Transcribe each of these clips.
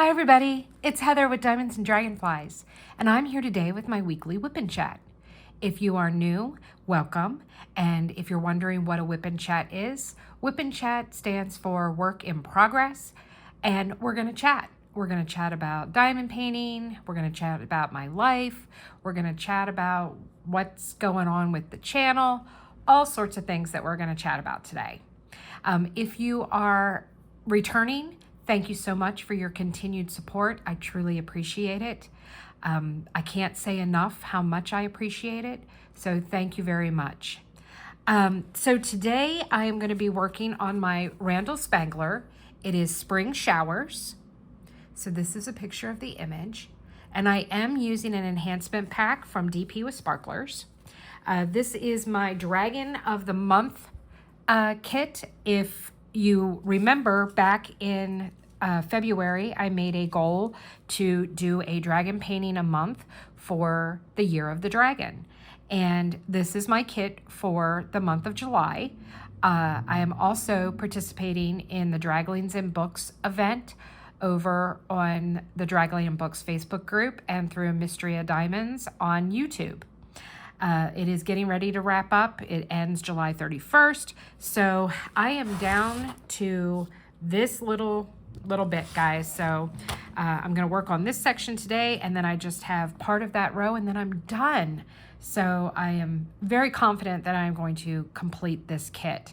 Hi everybody, it's Heather with Diamonds and Dragonflies, and I'm here today with my weekly Whip and Chat. If you are new, welcome, and if you're wondering what a Whip and Chat is, Whip and Chat stands for Work in Progress, and we're going to chat. We're going to chat about diamond painting, we're going to chat about my life, we're going to chat about what's going on with the channel, all sorts of things that we're going to chat about today. If you are returning, thank you so much for your continued support. I truly appreciate it. I can't say enough how much I appreciate it. So thank you very much. So today I am going to be working on my Randall Spangler. It is Spring Showers. So this is a picture of the image. And I am using an enhancement pack from DP with Sparklers. This is my Dragon of the Month kit. If you remember, back in February, I made a goal to do a dragon painting a month for the year of the dragon. And this is my kit for the month of July. I am also participating in the Draglings and Books event over on the Draggling and Books Facebook group and through Mystery of Diamonds on YouTube. It is getting ready to wrap up. It ends July 31st. So I am down to this little bit, guys. So I'm going to work on this section today, and then I just have part of that row, and then I'm done. So I am very confident that I'm going to complete this kit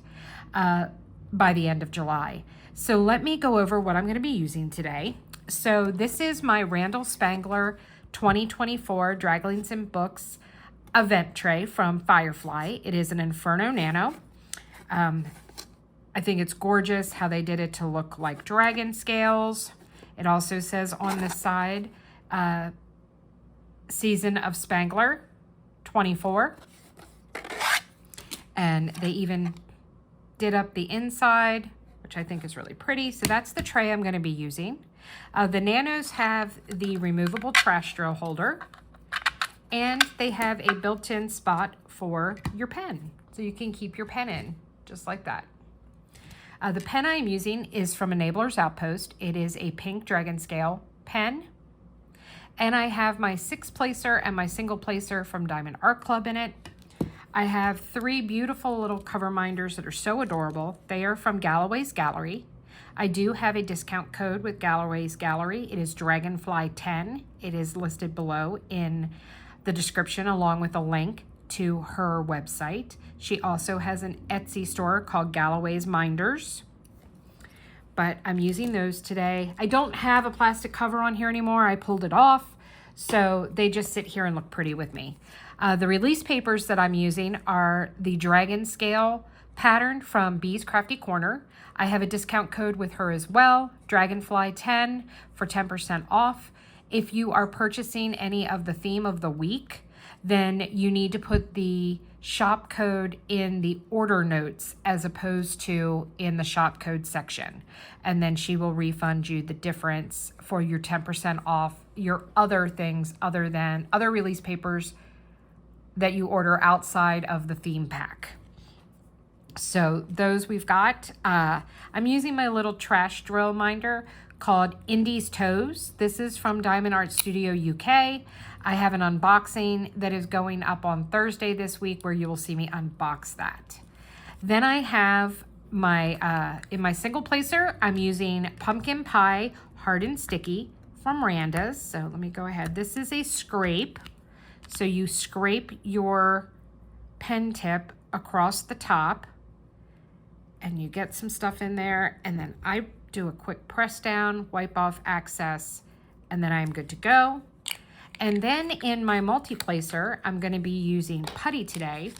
by the end of July. So let me go over what I'm going to be using today. So this is my Randall Spangler 2024 Draglings and Books event tray from Firefly. It is an Inferno Nano. I think it's gorgeous how they did it to look like dragon scales. It also says on the side, Season of Spangler 24. And they even did up the inside, which I think is really pretty. So that's the tray I'm going to be using. The Nanos have the removable trash drill holder, and they have a built-in spot for your pen. So you can keep your pen in, just like that. The pen I am using is from Enabler's Outpost. It is a pink dragon scale pen. And I have my 6-placer and my single placer from Diamond Art Club in it. I have 3 beautiful little cover minders that are so adorable. They are from Galloway's Gallery. I do have a discount code with Galloway's Gallery. It is Dragonfly10. It is listed below in the description along with a link to her website. She also has an Etsy store called Galloway's Minders, but I'm using those today. I don't have a plastic cover on here anymore. I pulled it off, so they just sit here and look pretty with me. The release papers that I'm using are the dragon scale pattern from Bee's Crafty Corner. I have a discount code with her as well, Dragonfly10 for 10% off. If you are purchasing any of the theme of the week, then you need to put the shop code in the order notes as opposed to in the shop code section. And then she will refund you the difference for your 10% off your other things other than other release papers that you order outside of the theme pack. So those we've got. I'm using my little trash drill minder called Indy's Toes. This is from Diamond Art Studio UK. I have an unboxing that is going up on Thursday this week where you will see me unbox that. Then I have my, in my single placer, I'm using Pumpkin Pie Hard and Sticky from Randa's. So let me go ahead. This is a scrape. So you scrape your pen tip across the top and you get some stuff in there, and then I do a quick press down, wipe off excess, and then I'm good to go. And then in my multi-placer, I'm going to be using putty today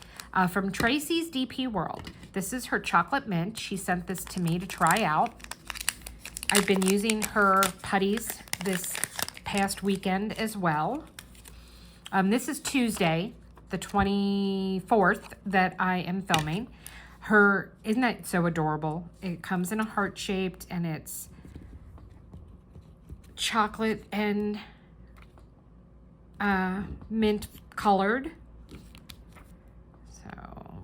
from Tracy's DP World. This is her chocolate mint. She sent this to me to try out. I've been using her putties this past weekend as well. This is Tuesday, the 24th that I am filming. Isn't that so adorable? It comes in a heart-shaped, and it's chocolate and mint colored. So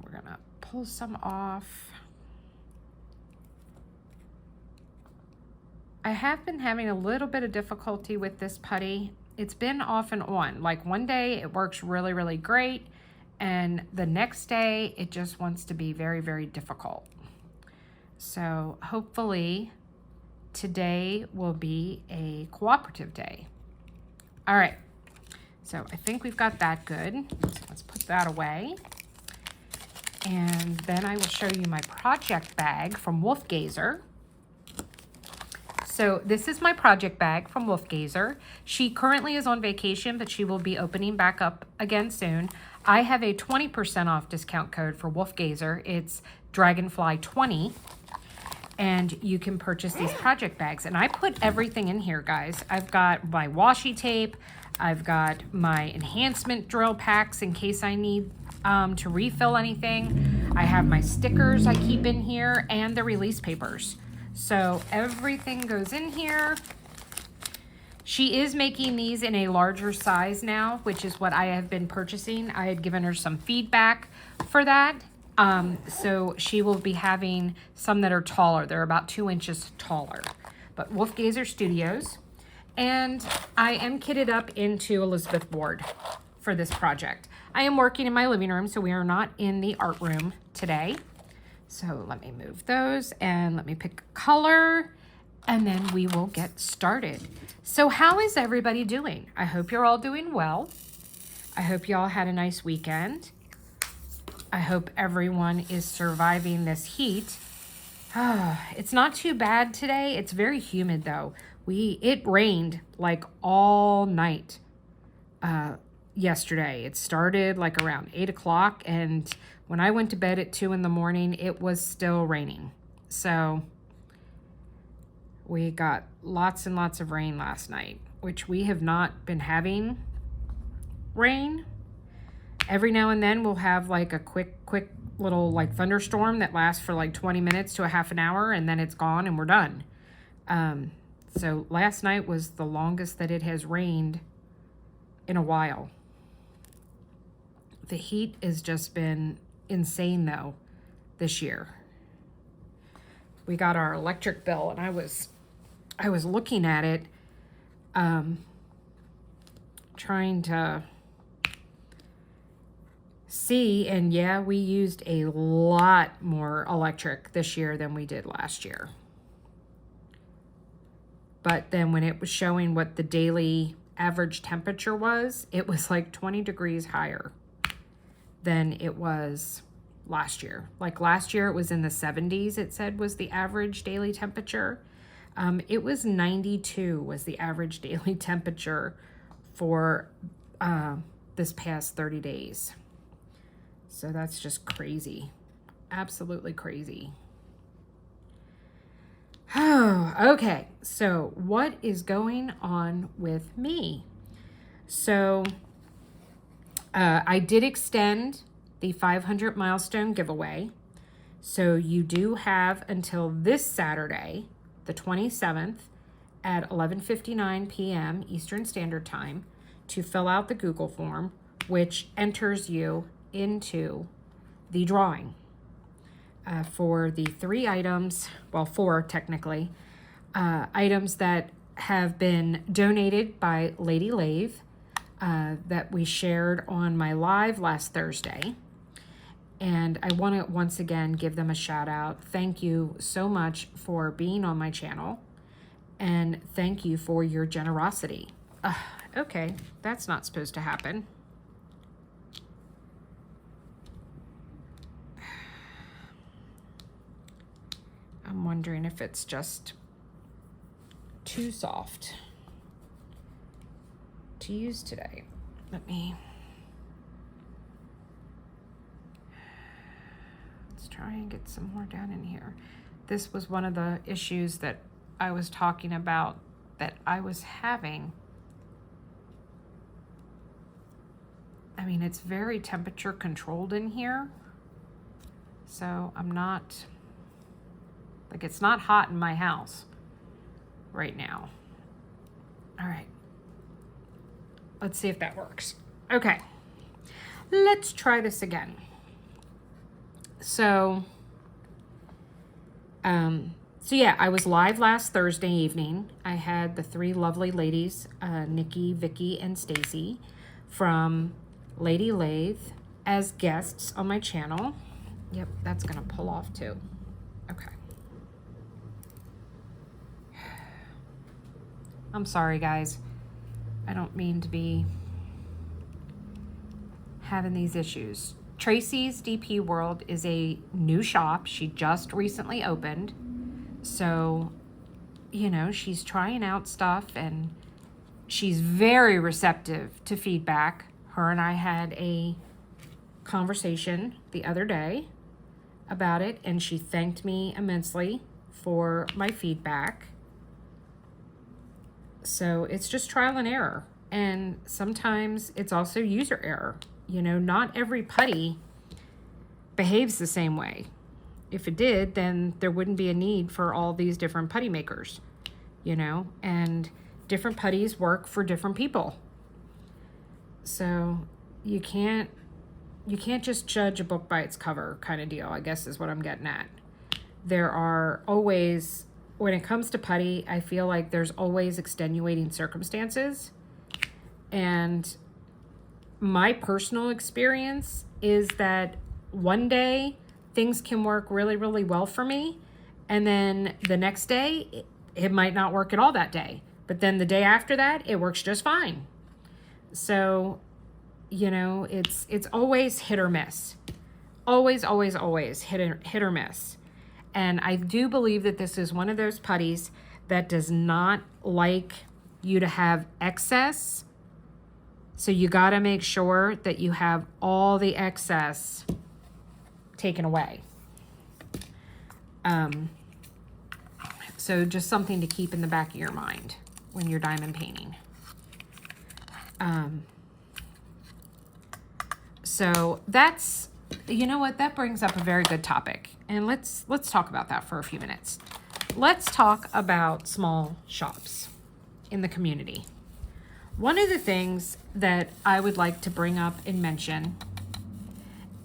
we're gonna pull some off. I have been having a little bit of difficulty with this putty. It's been off and on. Like one day it works really, really great. And the next day it just wants to be very, very difficult. So hopefully today will be a cooperative day. All right. So I think we've got that good. So let's put that away. And then I will show you my project bag from Wolfgazer. So this is my project bag from Wolfgazer. She currently is on vacation, but she will be opening back up again soon. I have a 20% off discount code for Wolfgazer. It's Dragonfly20. And you can purchase these project bags. And I put everything in here, guys. I've got my washi tape. I've got my enhancement drill packs in case I need to refill anything. I have my stickers I keep in here and the release papers. So everything goes in here. She is making these in a larger size now, which is what I have been purchasing. I had given her some feedback for that. So she will be having some that are taller. They're about 2 inches taller. But Wolfgazer Studios. And I am kitted up into Elizabeth board for this project. I am working in my living room, so we are not in the art room today. So let me move those and let me pick a color and then we will get started. So how is everybody doing? I hope you're all doing well. I hope you all had a nice weekend. I hope everyone is surviving this heat. It's not too bad today. It's very humid though. It rained like all night yesterday. It started like around 8 o'clock, and when I went to bed at 2 in the morning, it was still raining. So we got lots and lots of rain last night, which we have not been having rain. Every now and then we'll have like a quick little like thunderstorm that lasts for like 20 minutes to a half an hour, and then it's gone and we're done. So last night was the longest that it has rained in a while. The heat has just been insane though this year. We got our electric bill and I was looking at it, trying to see, and yeah, we used a lot more electric this year than we did last year. But then when it was showing what the daily average temperature was, it was like 20 degrees higher than it was last year. Like last year it was in the 70s, it said was the average daily temperature. It was 92 was the average daily temperature for this past 30 days. So that's just crazy. Absolutely crazy. Oh, okay. So what is going on with me? So I did extend the 500 milestone giveaway. So you do have until this Saturday, the 27th at 11:59 p.m. Eastern Standard Time to fill out the Google form, which enters you into the drawing. For the 3 items, well, 4 technically, items that have been donated by Lady Lave that we shared on my live last Thursday. And I want to once again give them a shout out. Thank you so much for being on my channel. And thank you for your generosity. Okay, that's not supposed to happen. I'm wondering if it's just too soft to use today. Let's try and get some more down in here. This was one of the issues that I was talking about that I was having. I mean, it's very temperature controlled in here. So I'm not... Like, it's not hot in my house right now. All right. Let's see if that works. Okay. Let's try this again. So, So yeah, I was live last Thursday evening. I had the three lovely ladies, Nikki, Vicki, and Stacy from Lady Lathe as guests on my channel. Yep, that's gonna pull off too. Okay. I'm sorry, guys. I don't mean to be having these issues. Tracy's DP World is a new shop. She just recently opened. So, you know, she's trying out stuff and she's very receptive to feedback. Her and I had a conversation the other day about it, and she thanked me immensely for my feedback. So it's just trial and error. And sometimes it's also user error. You know, not every putty behaves the same way. If it did, then there wouldn't be a need for all these different putty makers, you know, and different putties work for different people. So you can't just judge a book by its cover kind of deal, I guess is what I'm getting at. There are always, when it comes to putty, I feel like there's always extenuating circumstances. And my personal experience is that one day things can work really, really well for me. And then the next day, it might not work at all that day. But then the day after that, it works just fine. So, you know, it's always hit or miss. Always, always, always hit or miss. And I do believe that this is one of those putties that does not like you to have excess. So you got to make sure that you have all the excess taken away. So just something to keep in the back of your mind when you're diamond painting. So that's, you know what, that brings up a very good topic. And let's talk about that for a few minutes. Let's talk about small shops in the community. One of the things that I would like to bring up and mention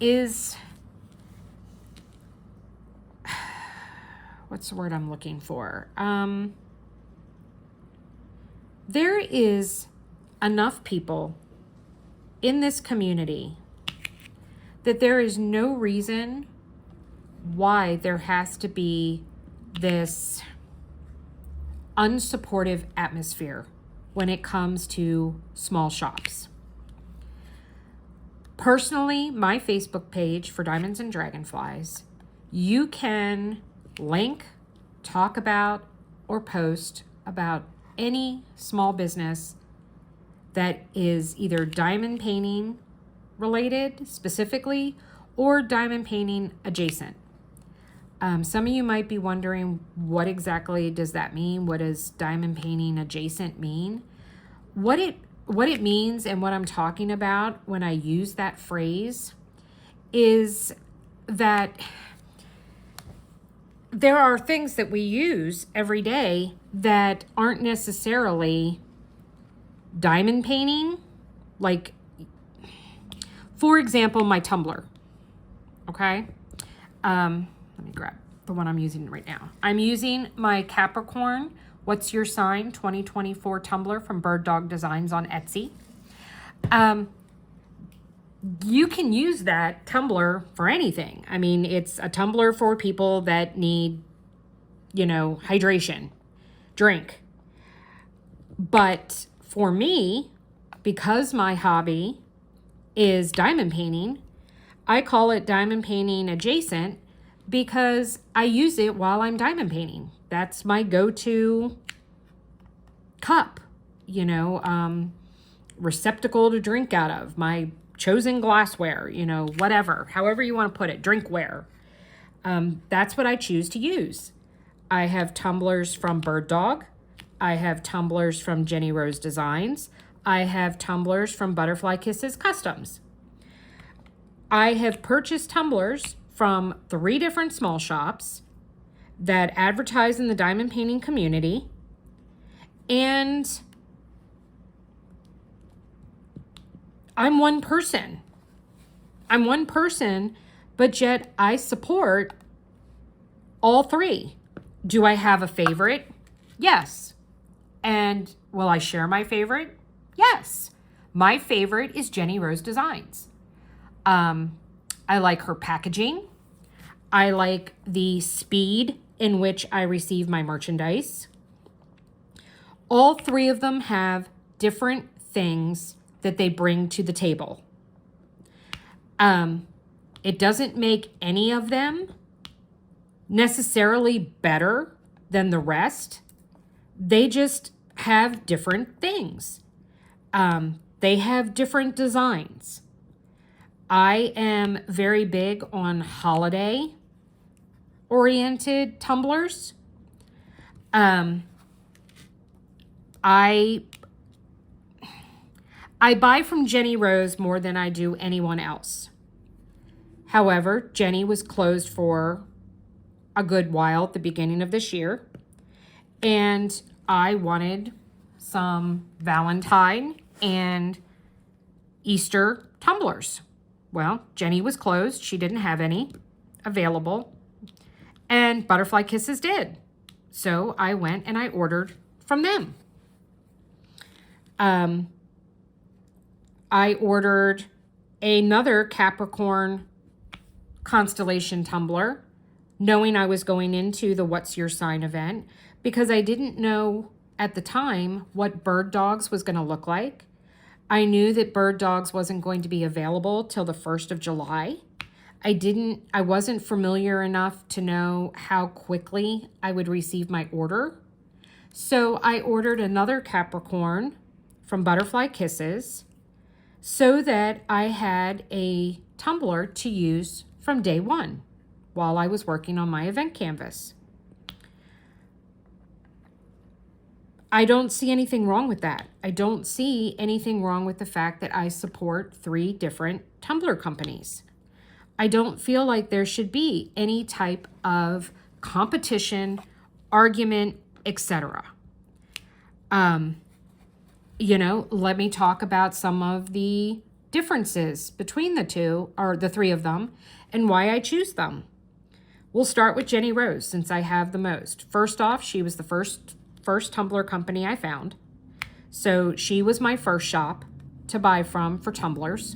is, what's the word I'm looking for? There is enough people in this community that there is no reason why there has to be this unsupportive atmosphere when it comes to small shops. Personally, my Facebook page for Diamonds and Dragonflies, you can link, talk about, or post about any small business that is either diamond painting related specifically or diamond painting adjacent. Some of you might be wondering, what exactly does that mean? What does diamond painting adjacent mean? What it means and what I'm talking about when I use that phrase is that there are things that we use every day that aren't necessarily diamond painting. Like, for example, my tumbler. Okay. Let me grab the one I'm using right now. I'm using my Capricorn What's Your Sign 2024 tumbler from Bird Dog Designs on Etsy. You can use that tumbler for anything. I mean, it's a tumbler for people that need, you know, hydration, drink. But for me, because my hobby is diamond painting, I call it diamond painting adjacent because I use it while I'm diamond painting. That's my go-to cup, you know, receptacle to drink out of, my chosen glassware, you know, whatever, however you want to put it, drinkware. That's what I choose to use. I have tumblers from Bird Dog. I have tumblers from Jenny Rose Designs. I have tumblers from Butterfly Kisses Customs. I have purchased tumblers from 3 different small shops that advertise in the diamond painting community. And I'm one person. But yet I support all 3. Do I have a favorite? Yes. And will I share my favorite? Yes. My favorite is Jenny Rose Designs. I like her packaging. I like the speed in which I receive my merchandise. All three of them have different things that they bring to the table. It doesn't make any of them necessarily better than the rest. They just have different things. They have different designs. I am very big on holiday-oriented tumblers. I buy from Jenny Rose more than I do anyone else. However, Jenny was closed for a good while at the beginning of this year, and I wanted some Valentine and Easter tumblers. Well, Jenny was closed. She didn't have any available, and Butterfly Kisses did. So I went and I ordered from them. I ordered another Capricorn constellation tumbler, knowing I was going into the What's Your Sign event, because I didn't know at the time what Bird Dogs was going to look like. I knew that Bird Dogs wasn't going to be available till the 1st of July. I wasn't familiar enough to know how quickly I would receive my order. So I ordered another Capricorn from Butterfly Kisses so that I had a tumbler to use from day one while I was working on my event canvas. I don't see anything wrong with that. I don't see anything wrong with the fact that I support 3 different tumbler companies. I don't feel like there should be any type of competition, argument, etc. Let me talk about some of the differences between the two, or the 3 of them, and why I choose them. We'll start with Jenny Rose, since I have the most. First off, she was the first tumbler company I found. So she was my first shop to buy from for tumblers.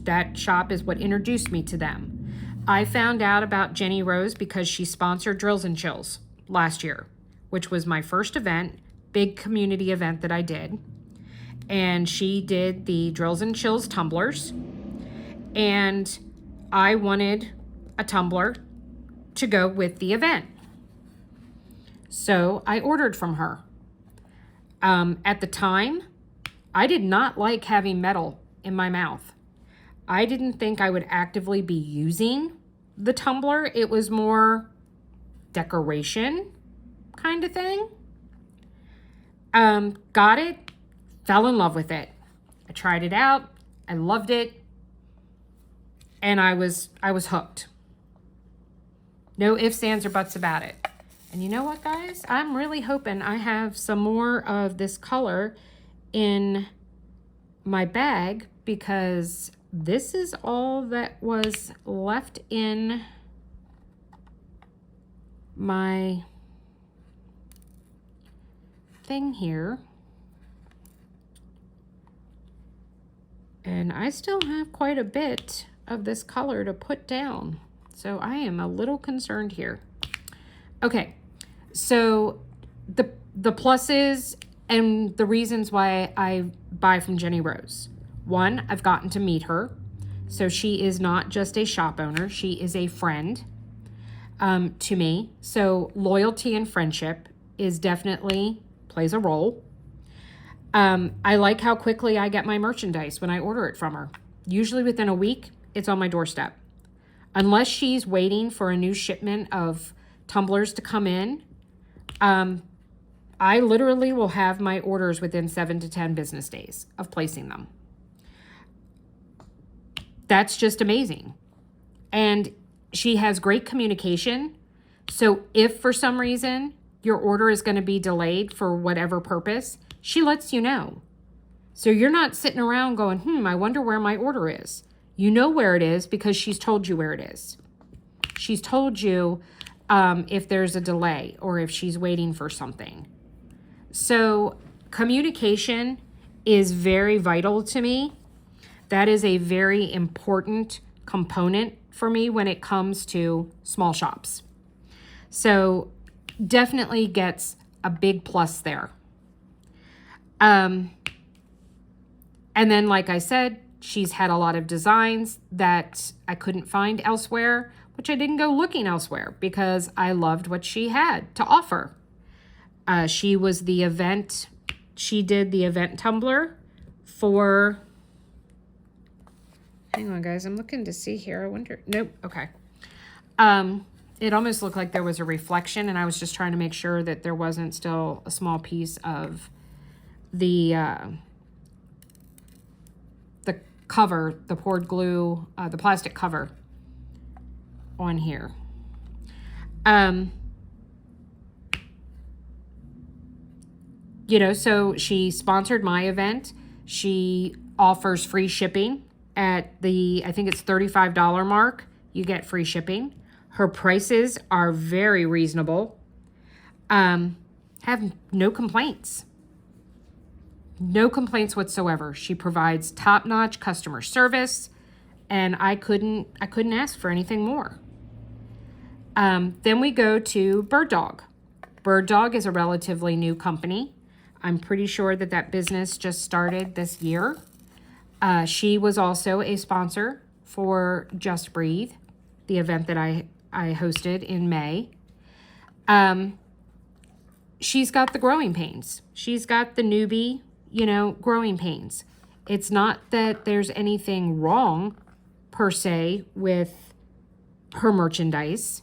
That shop is what introduced me to them. I found out about Jenny Rose because she sponsored Drills and Chills last year, which was my first event, big community event that I did. And she did the Drills and Chills tumblers. And I wanted a tumbler to go with the event. So I ordered from her. At the time, I did not like having metal in my mouth. I didn't think I would actively be using the tumbler. It was more decoration kind of thing. Got it, fell in love with it. I tried it out. I loved it. And I was hooked. No ifs, ands, or buts about it. And you know what, guys? I'm really hoping I have some more of this color in my bag, because this is all that was left in my thing here. And I still have quite a bit of this color to put down. So I am a little concerned here. Okay, so the pluses and the reasons why I buy from Jenny Rose. One, I've gotten to meet her. So she is not just a shop owner, she is a friend to me. So loyalty and friendship is definitely plays a role. I like how quickly I get my merchandise when I order it from her. Usually within a week, it's on my doorstep. Unless she's waiting for a new shipment of tumblers to come in, I literally will have my orders within 7 to 10 business days of placing them. That's just amazing. And she has great communication. So if for some reason your order is going to be delayed for whatever purpose, she lets you know. So you're not sitting around going, I wonder where my order is. You know where it is because she's told you where it is. She's told you if there's a delay or if she's waiting for something. So communication is very vital to me. That is a very important component for me when it comes to small shops. So definitely gets a big plus there. And then, like I said, she's had a lot of designs that I couldn't find elsewhere, which I didn't go looking elsewhere because I loved what she had to offer. She did the event tumbler for, hang on guys, I'm looking to see here. I wonder, nope, okay. It almost looked like there was a reflection, and I was just trying to make sure that there wasn't still a small piece of the cover, the poured glue, the plastic cover on here. You know, so she sponsored my event. She offers free shipping at the, I think it's $35 mark. You get free shipping. Her prices are very reasonable. Have no complaints. No complaints whatsoever. She provides top-notch customer service, and I couldn't ask for anything more. Then we go to Bird Dog. Bird Dog is a relatively new company. I'm pretty sure that business just started this year. She was also a sponsor for Just Breathe, the event that I hosted in May. She's got the growing pains. She's got the newbie, growing pains. It's not that there's anything wrong per se with her merchandise.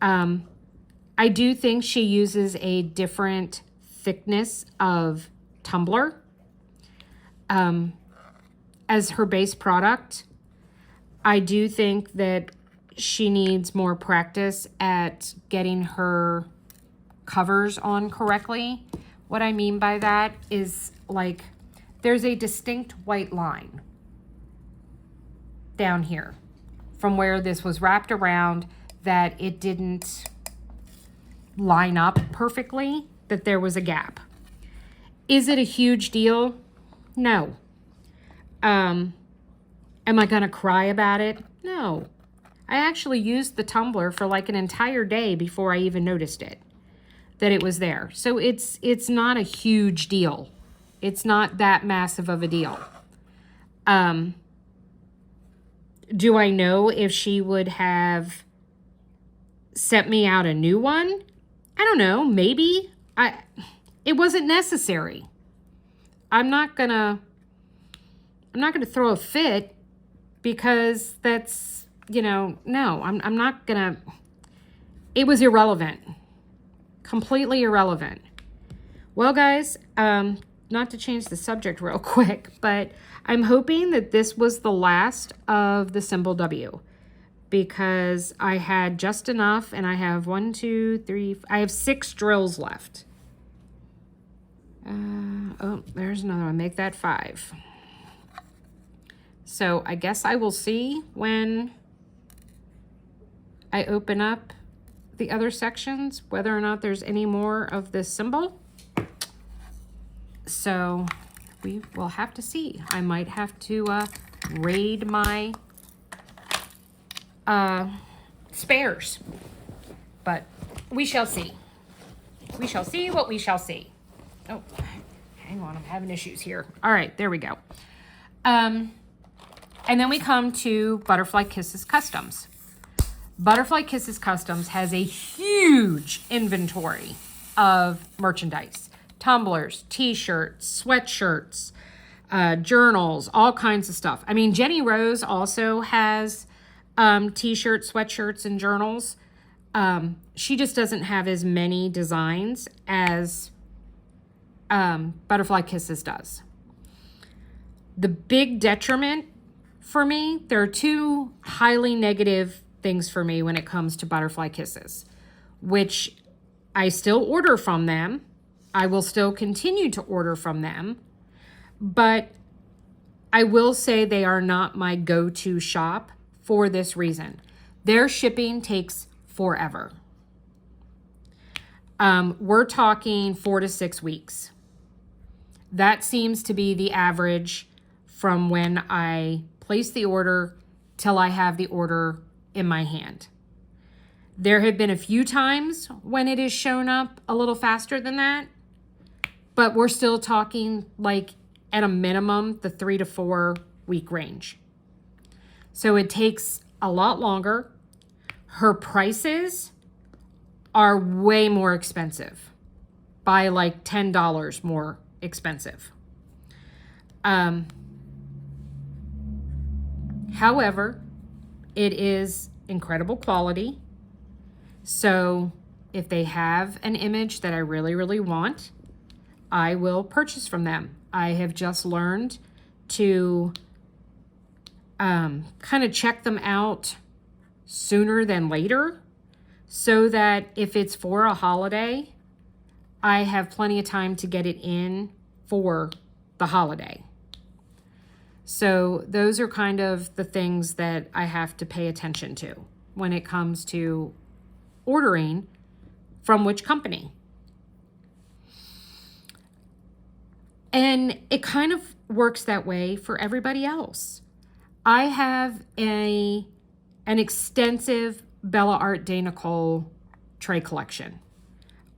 I do think she uses a different thickness of tumbler as her base product. I do think that she needs more practice at getting her covers on correctly. What I mean by that is, like, there's a distinct white line down here from where this was wrapped around, that it didn't line up perfectly, that there was a gap. Is it a huge deal? No. Am I gonna cry about it? No. I actually used the tumbler for like an entire day before I even noticed it, that it was there. So it's not a huge deal. It's not that massive of a deal. Do I know if she would have sent me out a new one? I don't know, maybe. It wasn't necessary. I'm not gonna throw a fit because that's, no, I'm not gonna, it was irrelevant. Completely irrelevant. Well, guys, not to change the subject real quick, but I'm hoping that this was the last of the symbol W, because I had just enough, and I have I have 6 drills left. Oh, there's another one. Make that 5. So I guess I will see when I open up the other sections whether or not there's any more of this symbol. So we will have to see. I might have to raid my spares, but we shall see. We shall see what we shall see. Oh, hang on, I'm having issues here. All right, there we go. And then we come to Butterfly Kisses Customs. Butterfly Kisses Customs has a huge inventory of merchandise. Tumblers, t-shirts, sweatshirts, journals, all kinds of stuff. I mean, Jenny Rose also has t-shirts, sweatshirts, and journals. She just doesn't have as many designs as Butterfly Kisses does. The big detriment for me, there are 2 highly negative things for me when it comes to Butterfly Kisses, which I still order from them. I will still continue to order from them, but I will say they are not my go-to shop for this reason. Their shipping takes forever. We're talking 4 to 6 weeks. That seems to be the average from when I place the order till I have the order in my hand. There have been a few times when it has shown up a little faster than that, but we're still talking like at a minimum the 3 to 4 week range. So it takes a lot longer. Her prices are way more expensive, by like $10 more expensive. However, it is incredible quality. So if they have an image that I really, really want, I will purchase from them. I have just learned to kind of check them out sooner than later, so that if it's for a holiday, I have plenty of time to get it in for the holiday. So those are kind of the things that I have to pay attention to when it comes to ordering from which company. And it kind of works that way for everybody else. I have an extensive Bella Art de Nicole tray collection.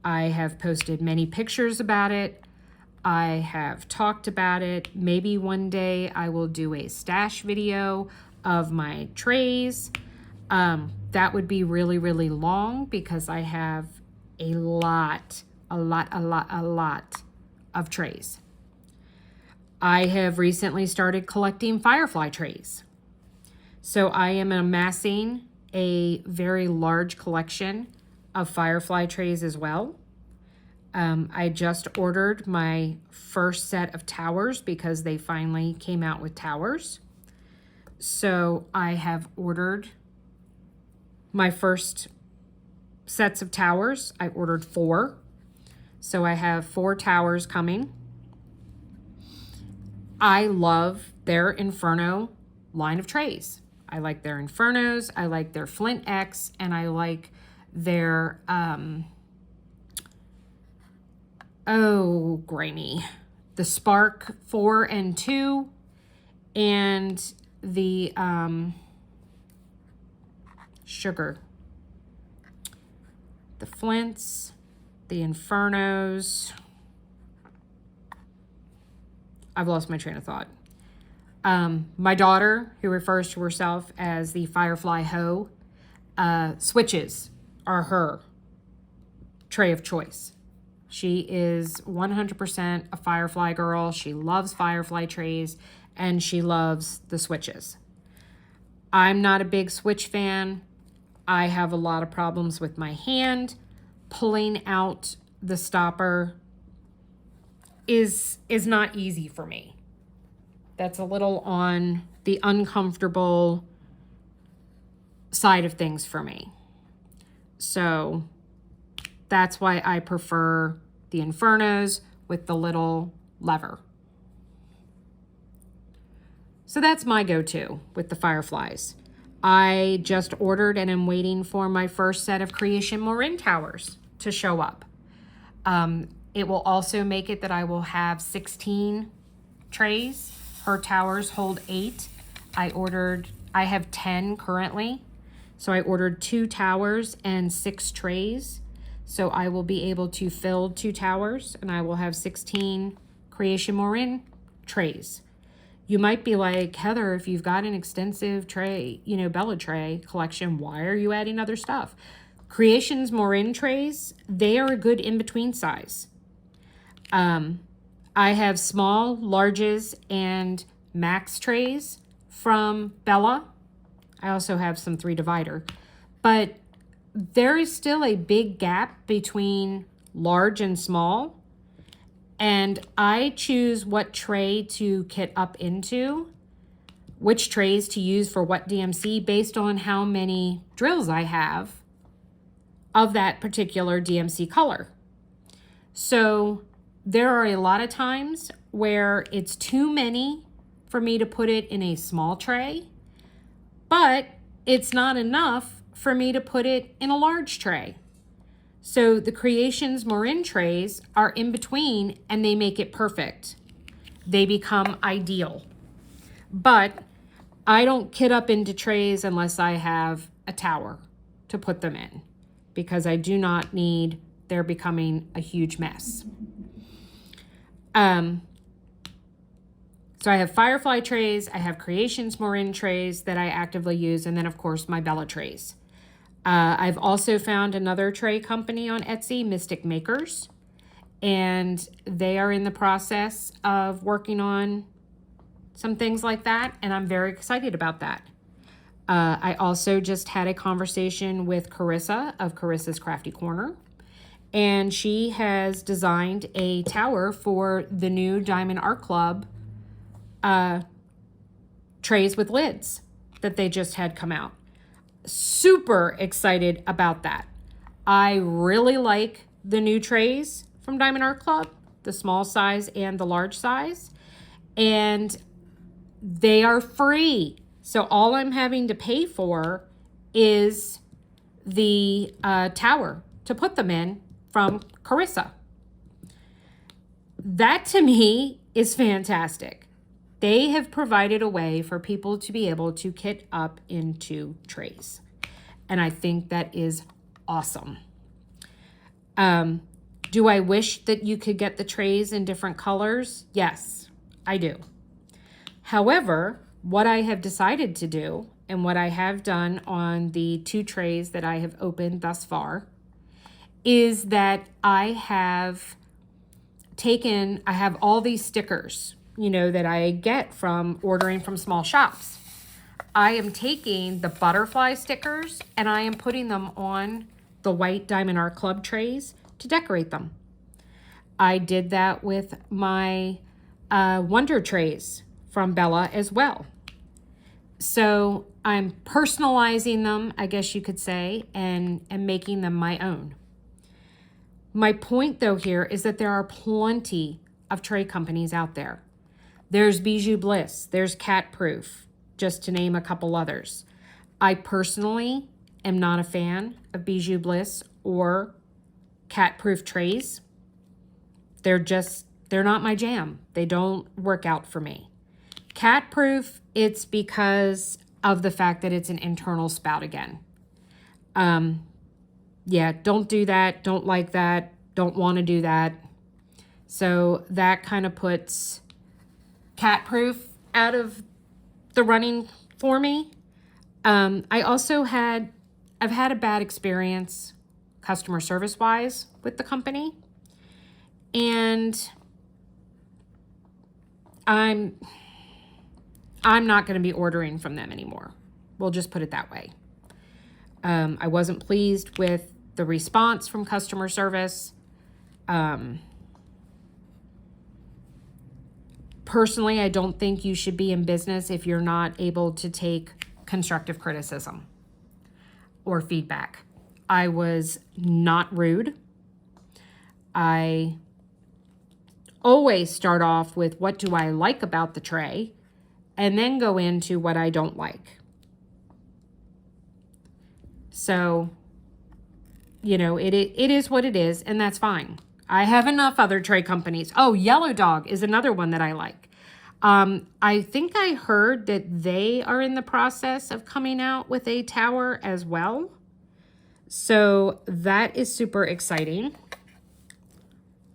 I have posted many pictures about it. I have talked about it. Maybe one day I will do a stash video of my trays. That would be really, really long because I have a lot of trays. I have recently started collecting firefly trays. So I am amassing a very large collection of firefly trays as well. I just ordered my first set of towers because they finally came out with towers. So I have ordered my first sets of towers. I ordered 4. So I have 4 towers coming. I love their Inferno line of trays. I like their Infernos, I like their Flint X, and I like their, the Spark 4 and 2, and the Sugar. The Flints, the Infernos. I've lost my train of thought. My daughter, who refers to herself as the Firefly Hoe, switches are her tray of choice. She is 100% a Firefly girl. She loves Firefly trays, and she loves the switches. I'm not a big switch fan. I have a lot of problems with my hand. Pulling out the stopper is not easy for me. That's a little on the uncomfortable side of things for me. So that's why I prefer the Infernos with the little lever. So that's my go-to with the fireflies. I just ordered and am waiting for my first set of Creation Marin towers to show up. It will also make it that I will have 16 trays. Her towers hold 8. I have 10 currently. So I ordered 2 towers and 6 trays. So I will be able to fill 2 towers and I will have 16 Creation Marin trays. You might be like, Heather, if you've got an extensive tray, Bella tray collection, why are you adding other stuff? Creations Marin trays, they are a good in-between size. I have small, larges, and max trays from Bella. I also have some 3 divider, but there is still a big gap between large and small. And I choose what tray to kit up into, which trays to use for what DMC based on how many drills I have of that particular DMC color. So there are a lot of times where it's too many for me to put it in a small tray, but it's not enough for me to put it in a large tray. So the Creations Marin trays are in between and they make it perfect. They become ideal. But I don't kit up into trays unless I have a tower to put them in, because I do not need they're becoming a huge mess. So I have Firefly trays, I have Creations Marin trays that I actively use, and then of course my Bella trays. I've also found another tray company on Etsy, Mystic Makers, and they are in the process of working on some things like that, and I'm very excited about that. I also just had a conversation with Carissa of Carissa's Crafty Corner, and she has designed a tower for the new Diamond Art Club trays with lids that they just had come out. Super excited about that. I really like the new trays from Diamond Art Club, the small size and the large size, and they are free. So all I'm having to pay for is the tower to put them in from Carissa. That to me is fantastic. They have provided a way for people to be able to kit up into trays. And I think that is awesome. Do I wish that you could get the trays in different colors? Yes, I do. However, what I have decided to do, and what I have done on the 2 trays that I have opened thus far, is that I have all these stickers, that I get from ordering from small shops. I am taking the butterfly stickers and I am putting them on the white Diamond Art Club trays to decorate them. I did that with my Wonder trays from Bella as well. So I'm personalizing them, I guess you could say, and making them my own. My point though here is that there are plenty of tray companies out there. There's Bijou Bliss, there's Cat Proof, just to name a couple others. I personally am not a fan of Bijou Bliss or Cat Proof trays. They're not my jam. They don't work out for me. Cat Proof, it's because of the fact that it's an internal spout again. Yeah, don't do that, don't like that, don't want to do that. So that kind of puts Cat Proof out of the running for me. I also I've had a bad experience customer service wise with the company, and I'm not going to be ordering from them anymore. We'll just put it that way. I wasn't pleased with the response from customer service. Personally, I don't think you should be in business if you're not able to take constructive criticism or feedback. I was not rude. I always start off with what do I like about the tray, and then go into what I don't like. So, it is what it is, and that's fine. I have enough other tray companies. Oh, Yellow Dog is another one that I like. I think I heard that they are in the process of coming out with a tower as well. So that is super exciting.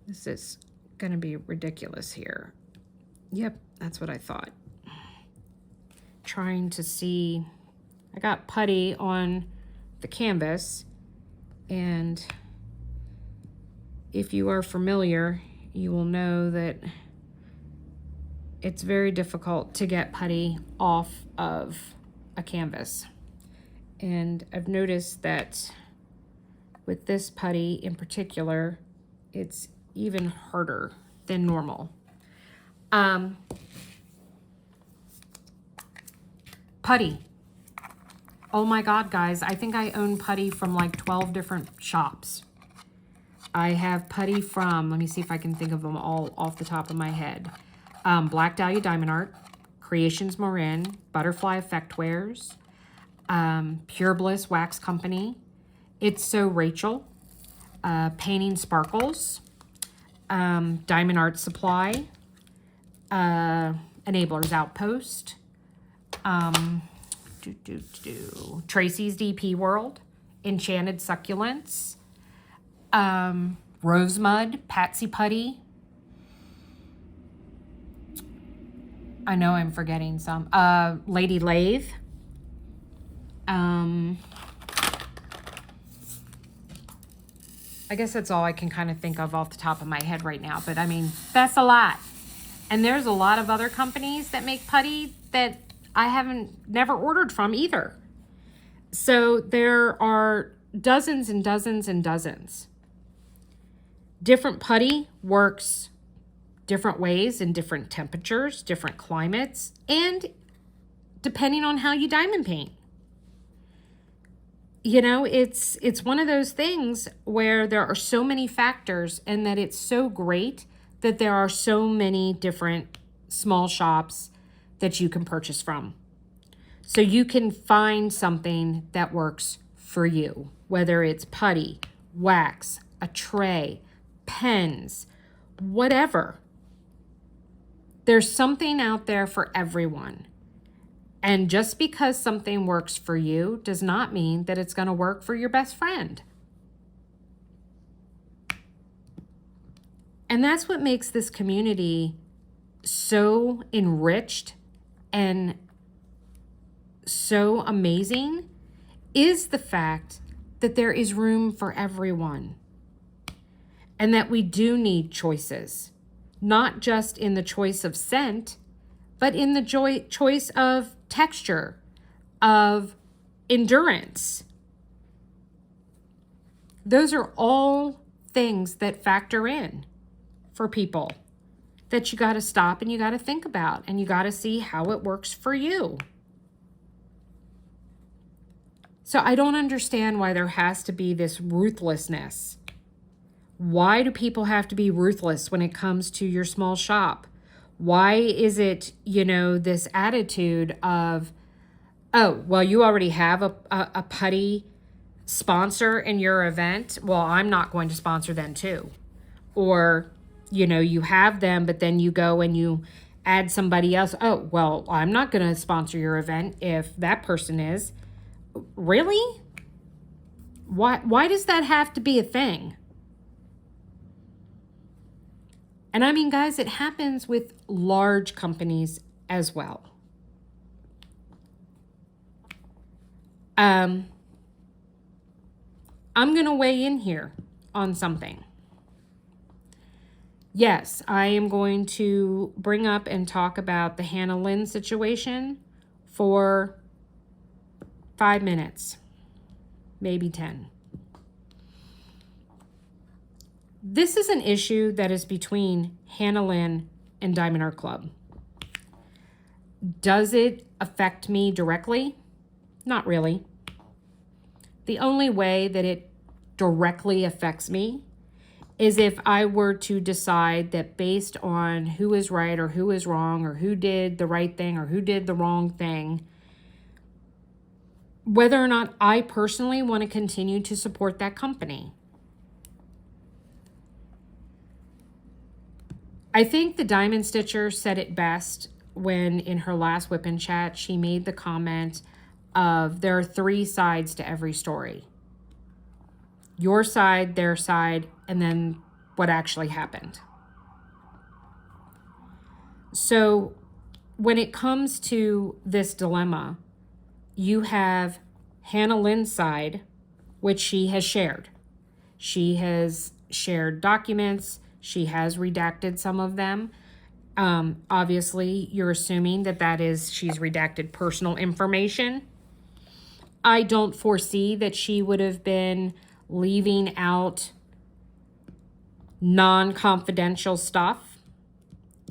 This is going to be ridiculous here. Yep, that's what I thought. Trying to see. I got putty on the canvas, and if you are familiar, you will know that it's very difficult to get putty off of a canvas. And I've noticed that with this putty in particular, it's even harder than normal. Putty. Oh my God, guys, I think I own putty from like 12 different shops. I have putty from, let me see if I can think of them all off the top of my head. Black Dahlia Diamond Art, Creations Marin, Butterfly Effect Wares, Pure Bliss Wax Company, It's So Rachel, Painting Sparkles, Diamond Art Supply, Enablers Outpost, Tracy's DP World, Enchanted Succulents, Rosemud, Patsy Putty. I know I'm forgetting some. Lady Lathe. I guess that's all I can kind of think of off the top of my head right now. But I mean, that's a lot. And there's a lot of other companies that make putty that I never ordered from either. So there are dozens and dozens and dozens. Different putty works different ways in different temperatures, different climates, and depending on how you diamond paint. You know, it's one of those things where there are so many factors, and that it's so great that there are so many different small shops that you can purchase from. So you can find something that works for you, whether it's putty, wax, a tray, pens, whatever. There's something out there for everyone. And just because something works for you does not mean that it's going to work for your best friend. And that's what makes this community so enriched and so amazing, is the fact that there is room for everyone. And that we do need choices, not just in the choice of scent, but in the choice of texture, of endurance. Those are all things that factor in for people that you got to stop and you got to think about, and you got to see how it works for you. So I don't understand why there has to be this ruthlessness. Why do people have to be ruthless when it comes to your small shop? Why is it, you know, this attitude of, oh, well, you already have a putty sponsor in your event. Well, I'm not going to sponsor them too. Or, you know, you have them, but then you go and you add somebody else. Oh, well, I'm not going to sponsor your event if that person is. Really? Why does that have to be a thing? And I mean, guys, it happens with large companies as well. I'm going to weigh in here on something. Yes, I am going to bring up and talk about the Hannah Lynn situation for 5 minutes, maybe 10. This is an issue that is between Hannah Lynn and Diamond Art Club. Does it affect me directly? Not really. The only way that it directly affects me is if I were to decide that based on who is right or who is wrong, or who did the right thing or who did the wrong thing, whether or not I personally want to continue to support that company. I think the Diamond Stitcher said it best when in her last WIP and Chat, she made the comment of there are 3 sides to every story. Your side, their side, and then what actually happened. So when it comes to this dilemma, you have Hannah Lynn's side, which she has shared. She has shared documents. She has redacted some of them. Obviously, you're assuming that she's redacted personal information. I don't foresee that she would have been leaving out non-confidential stuff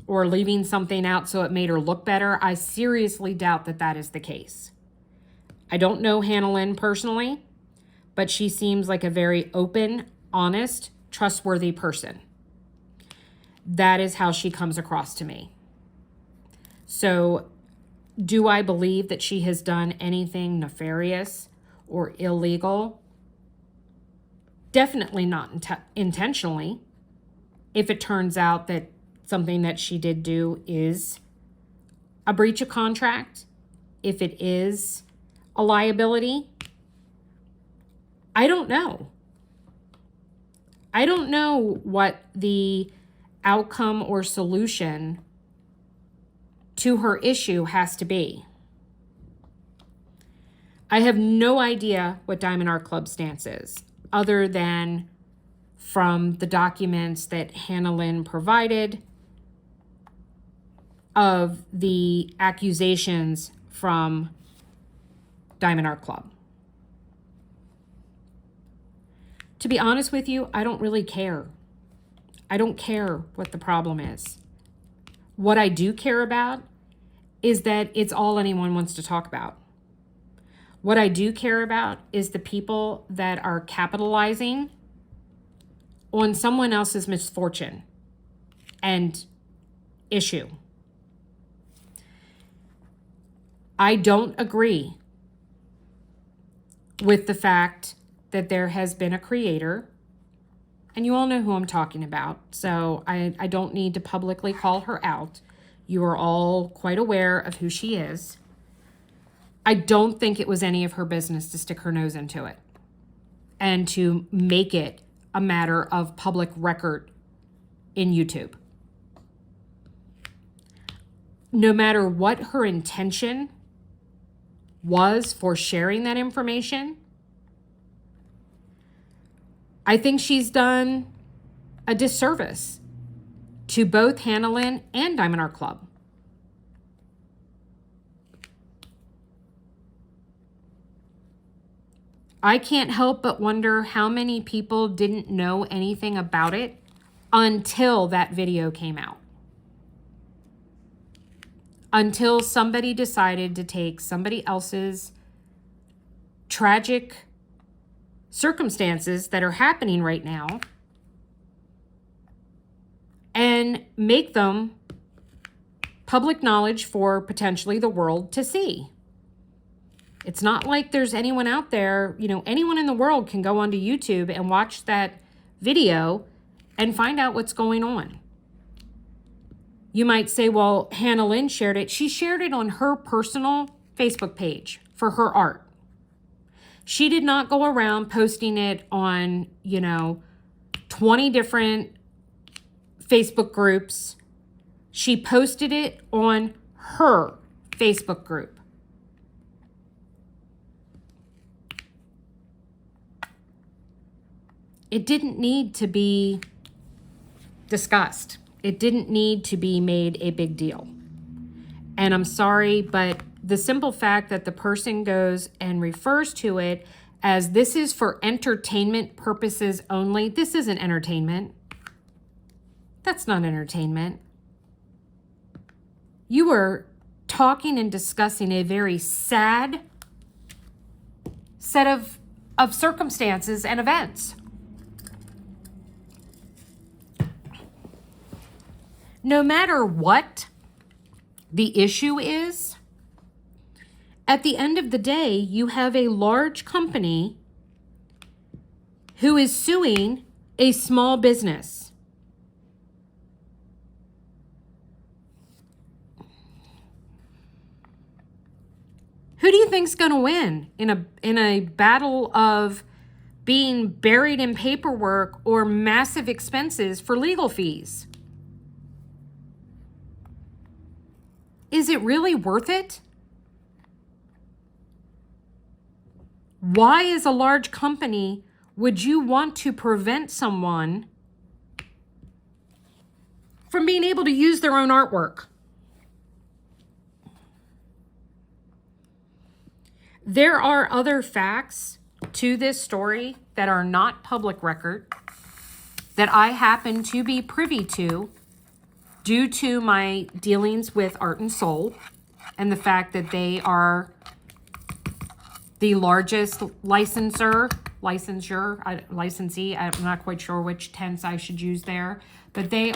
or leaving something out so it made her look better. I seriously doubt that is the case. I don't know Hannah Lynn personally, but she seems like a very open, honest, trustworthy person. That is how she comes across to me. So, do I believe that she has done anything nefarious or illegal? Definitely not intentionally. If it turns out that something that she did do is a breach of contract, if it is a liability, I don't know. I don't know what the outcome or solution to her issue has to be. I have no idea what Diamond Art Club's stance is, other than from the documents that Hannah Lynn provided of the accusations from Diamond Art Club. To be honest with you, I don't really care. I don't care what the problem is. What I do care about is that it's all anyone wants to talk about. What I do care about is the people that are capitalizing on someone else's misfortune and issue. I don't agree with the fact that there has been a creator, and you all know who I'm talking about, so I don't need to publicly call her out. You are all quite aware of who she is. I don't think it was any of her business to stick her nose into it and to make it a matter of public record in YouTube. No matter what her intention was for sharing that information, I think she's done a disservice to both Hannah Lynn and Diamond Art Club. I can't help but wonder how many people didn't know anything about it until that video came out. Until somebody decided to take somebody else's tragic circumstances that are happening right now and make them public knowledge for potentially the world to see. It's not like there's anyone out there, anyone in the world can go onto YouTube and watch that video and find out what's going on. You might say, well, Hannah Lynn shared it. She shared it on her personal Facebook page for her art. She did not go around posting it on, 20 different Facebook groups. She posted it on her Facebook group. It didn't need to be discussed. It didn't need to be made a big deal. And I'm sorry, but the simple fact that the person goes and refers to it as this is for entertainment purposes only, this isn't entertainment. That's not entertainment. You are talking and discussing a very sad set of circumstances and events. No matter what the issue is, at the end of the day, you have a large company who is suing a small business. Who do you think's going to win in a battle of being buried in paperwork or massive expenses for legal fees? Is it really worth it? Why, as a large company, would you want to prevent someone from being able to use their own artwork? There are other facts to this story that are not public record that I happen to be privy to due to my dealings with Art and Soul and the fact that they are the largest licensee, I'm not quite sure which tense I should use there, but they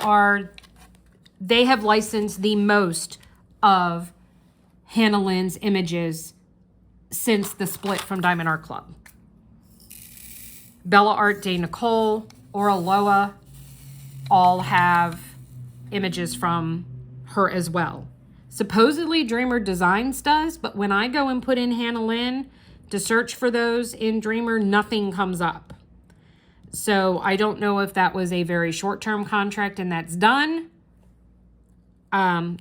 have licensed the most of Hannah Lynn's images since the split from Diamond Art Club. Bella Art de Nicole, or Aloha all have images from her as well. Supposedly Dreamer Designs does, but when I go and put in Hannah Lynn to search for those in Dreamer, nothing comes up. So I don't know if that was a very short-term contract and that's done,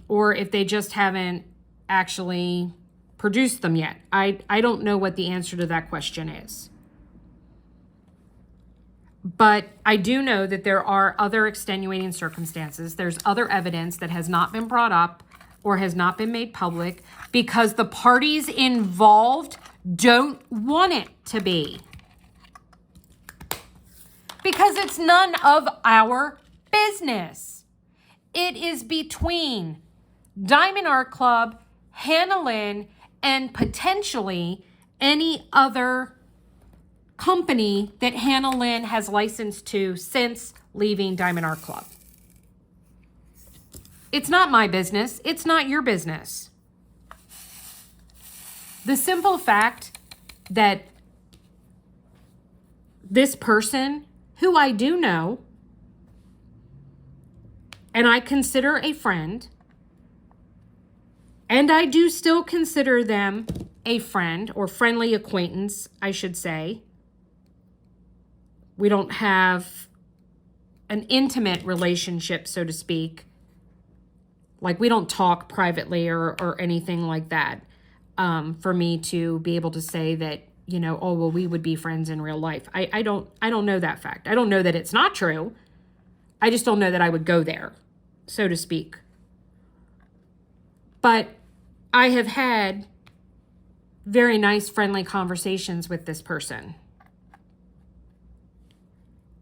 or if they just haven't actually produced them yet. I don't know what the answer to that question is. But I do know that there are other extenuating circumstances. There's other evidence that has not been brought up or has not been made public because the parties involved don't want it to be. Because it's none of our business. It is between Diamond Art Club, Hannah Lynn, and potentially any other company that Hannah Lynn has licensed to since leaving Diamond Art Club. It's not my business. It's not your business. The simple fact that this person, who I do know, and I consider a friend, and I do still consider them a friend or friendly acquaintance, I should say. We don't have an intimate relationship, so to speak. Like, we don't talk privately or anything like that, for me to be able to say that, you know, oh, well, we would be friends in real life. I don't know that fact. I don't know that it's not true. I just don't know that I would go there, so to speak. But I have had very nice, friendly conversations with this person.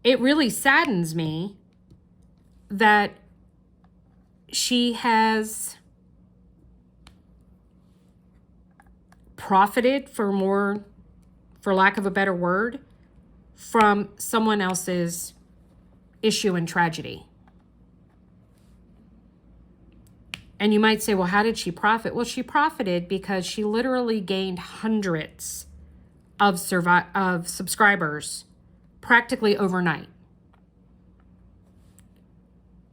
It really saddens me that she has profited, for lack of a better word, from someone else's issue and tragedy. And you might say, well, how did she profit? Well, she profited because she literally gained hundreds of subscribers practically overnight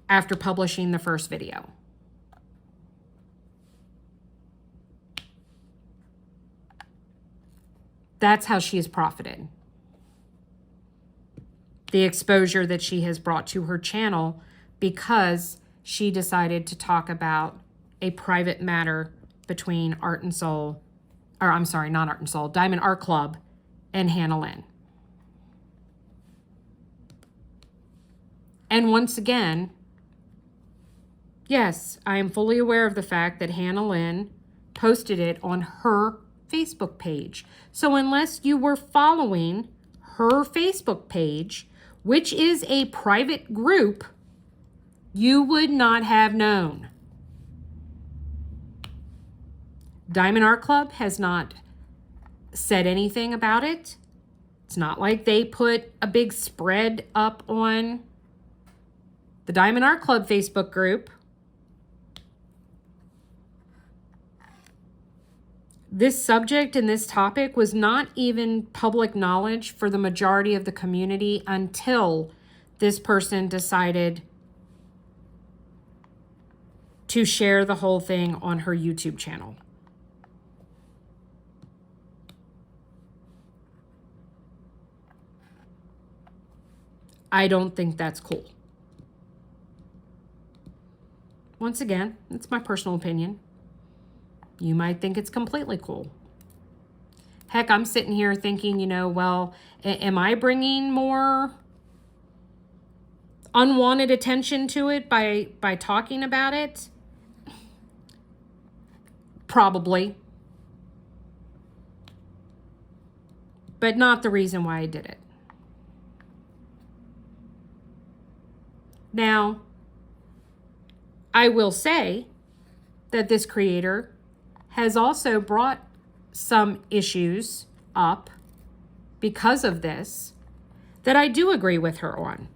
after publishing the first video. That's how she has profited. The exposure that she has brought to her channel because she decided to talk about a private matter between Art and Soul, or I'm sorry, not Art and Soul, Diamond Art Club and Hannah Lynn. And once again, yes, I am fully aware of the fact that Hannah Lynn posted it on her Facebook page. So unless you were following her Facebook page, which is a private group, you would not have known. Diamond Art Club has not said anything about it. It's not like they put a big spread up on the Diamond Art Club Facebook group. This subject and this topic was not even public knowledge for the majority of the community until this person decided to share the whole thing on her YouTube channel. I don't think that's cool. Once again, it's my personal opinion. You might think it's completely cool. Heck, I'm sitting here thinking, you know, well, am I bringing more unwanted attention to it by talking about it? Probably. But not the reason why I did it. Now, I will say that this creator has also brought some issues up because of this that I do agree with her on.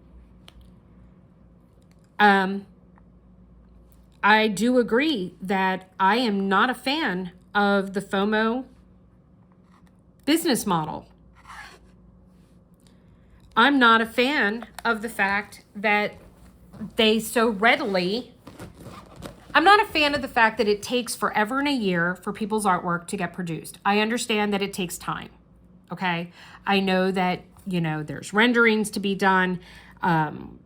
I do agree that I am not a fan of the FOMO business model. I'm not a fan of the fact that they so readily, I'm not a fan of the fact that it takes forever and a year for people's artwork to get produced. I understand that it takes time, okay? I know that, you know, there's renderings to be done.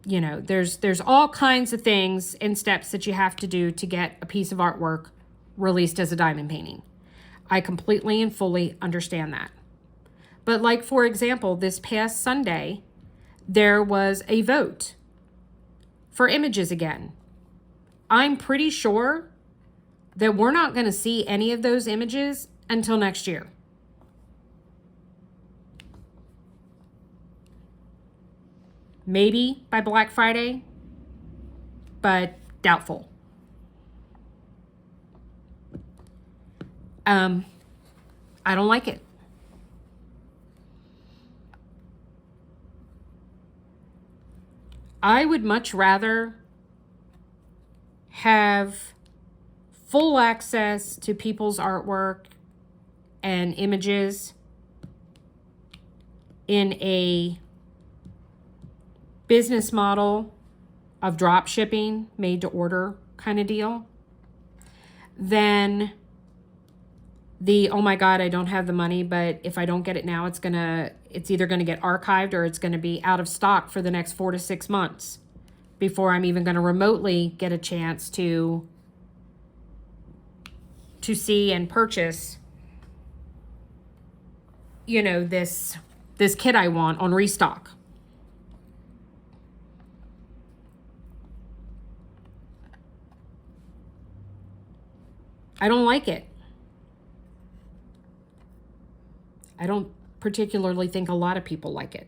You know, there's all kinds of things and steps that you have to do to get a piece of artwork released as a diamond painting. I completely and fully understand that. But like, for example, this past Sunday, there was a vote for images again. I'm pretty sure that we're not going to see any of those images until next year. Maybe by Black Friday, but doubtful. I don't like it. I would much rather have full access to people's artwork and images in a business model of drop shipping, made to order kind of deal, than the, oh my God, I don't have the money, but if I don't get it now, it's either gonna get archived or it's gonna be out of stock for the next 4 to 6 months before I'm even gonna remotely get a chance to see and purchase, you know, this kit I want on restock. I don't like it. I don't particularly think a lot of people like it.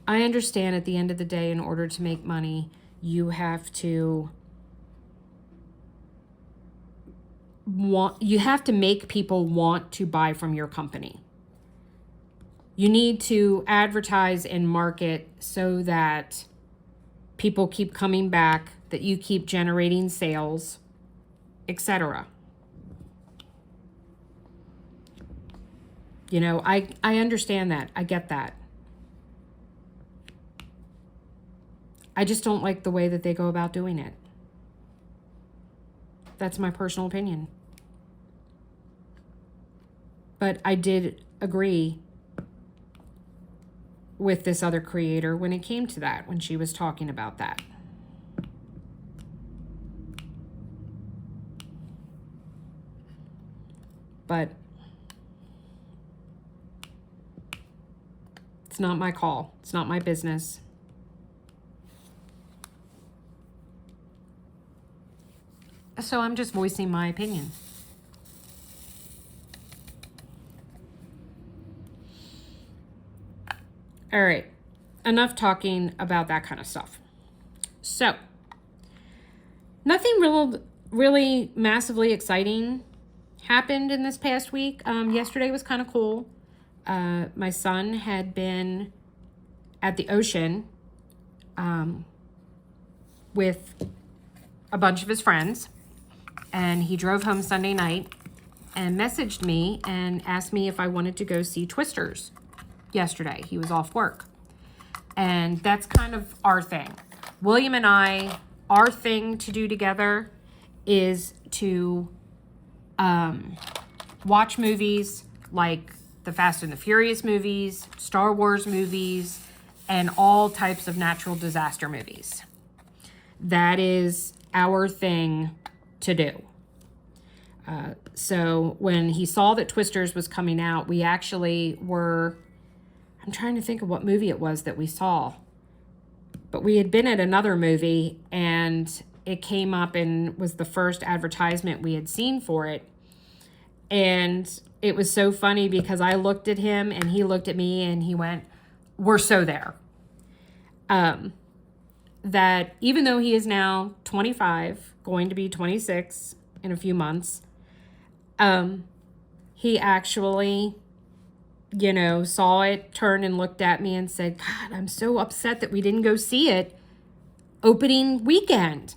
I understand at the end of the day, in order to make money, you have to make people want to buy from your company. You need to advertise and market so that people keep coming back, that you keep generating sales, etc. You know, I understand that. I get that. I just don't like the way that they go about doing it. That's my personal opinion. But I did agree with this other creator when it came to that, when she was talking about that. But it's not my call. It's not my business. So I'm just voicing my opinion. All right, enough talking about that kind of stuff. So, nothing really massively exciting happened in this past week. Yesterday was kind of cool. My son had been at the ocean with a bunch of his friends, and he drove home Sunday night and messaged me and asked me if I wanted to go see Twisters yesterday. He was off work. And that's kind of our thing. William and I, our thing to do together is to watch movies like the Fast and the Furious movies, Star Wars movies, and all types of natural disaster movies. That is our thing to do. So when he saw that Twisters was coming out, we actually were, I'm trying to think of what movie it was that we saw, but we had been at another movie and it came up and was the first advertisement we had seen for it. And it was so funny because I looked at him and he looked at me and he went, "We're so there." That even though he is now 25, going to be 26 in a few months, he actually, you know, saw it, turned and looked at me and said, "God, I'm so upset that we didn't go see it opening weekend."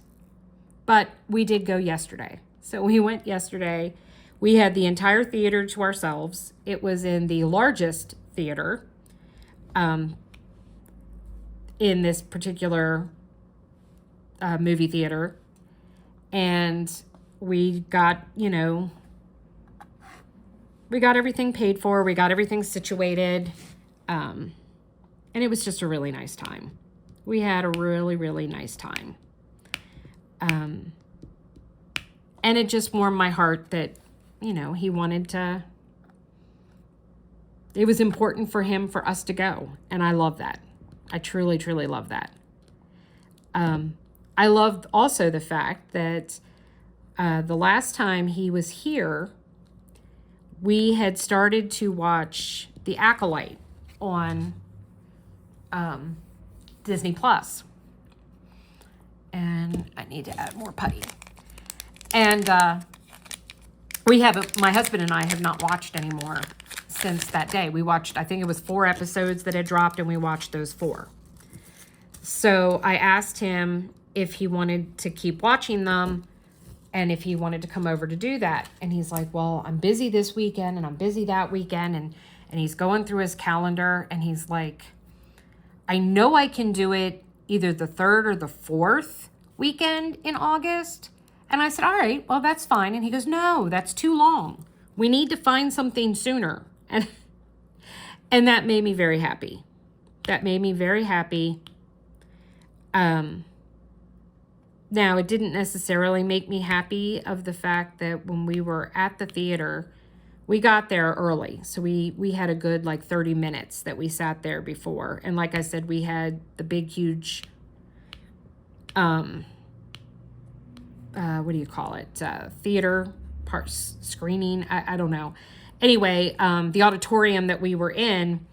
But we did go yesterday. So we went yesterday We had the entire theater to ourselves. It was in the largest theater in this particular movie theater. And we got, you know, we got everything paid for. We got everything situated. And it was just a really nice time. We had a really, really nice time. And it just warmed my heart that, you know, he wanted to, it was important for him for us to go. And I love that. I truly, truly love that. I loved also the fact that the last time he was here, we had started to watch The Acolyte on Disney Plus. And I need to add more putty. And we haven't, my husband and I have not watched anymore since that day. We watched, I think it was 4 episodes that had dropped, and we watched those 4. So I asked him if he wanted to keep watching them and if he wanted to come over to do that. And he's like, well, I'm busy this weekend and I'm busy that weekend. And he's going through his calendar and he's like, I know I can do it either the 3rd or the 4th weekend in August. And I said, all right, well, that's fine. And he goes, no, that's too long. We need to find something sooner. And that made me very happy. That made me very happy. Now, it didn't necessarily make me happy of the fact that when we were at the theater, we got there early. So we had a good like 30 minutes that we sat there before. And like I said, we had the big, huge, what do you call it? Theater part screening. I don't know. Anyway, the auditorium that we were in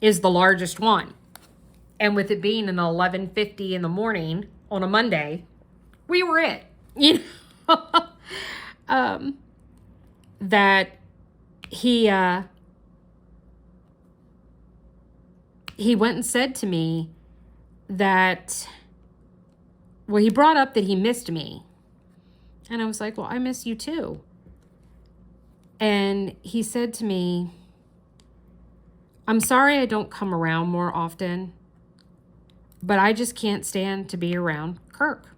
is the largest one. And with it being an 11:50 in the morning on a Monday, we were it. You know, that he went and said to me that, well, he brought up that he missed me. And I was like, well, I miss you too. And he said to me, I'm sorry I don't come around more often, but I just can't stand to be around Kirk.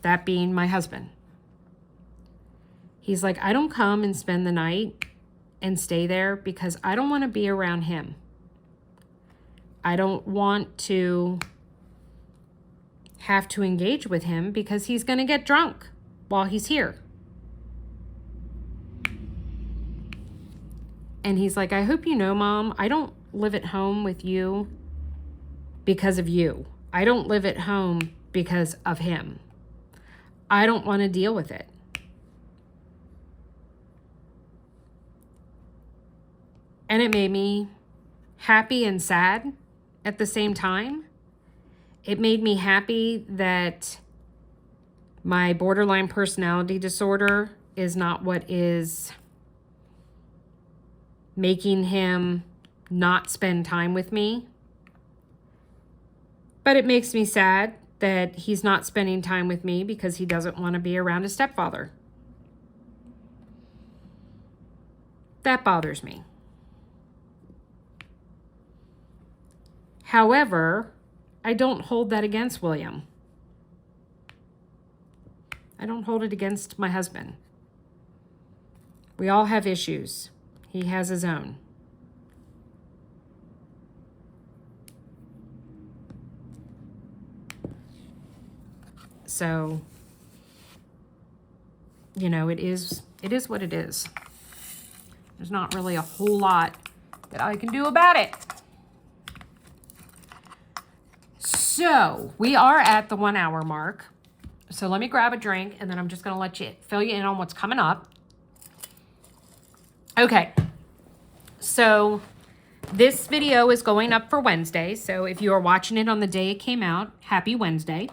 That being my husband. He's like, I don't come and spend the night and stay there because I don't want to be around him. I don't want to have to engage with him because he's going to get drunk while he's here. And he's like, I hope you know, Mom, I don't live at home with you because of you. I don't live at home because of him. I don't want to deal with it. And it made me happy and sad at the same time. It made me happy that my borderline personality disorder is not what is making him not spend time with me. But it makes me sad that he's not spending time with me because he doesn't want to be around his stepfather. That bothers me. However, I don't hold that against William. I don't hold it against my husband. We all have issues. He has his own. So, you know, it is what it is. There's not really a whole lot that I can do about it. So, we are at the 1 hour mark. So let me grab a drink and then I'm just going to let you fill you in on what's coming up. Okay. So this video is going up for Wednesday. So if you are watching it on the day it came out, happy Wednesday.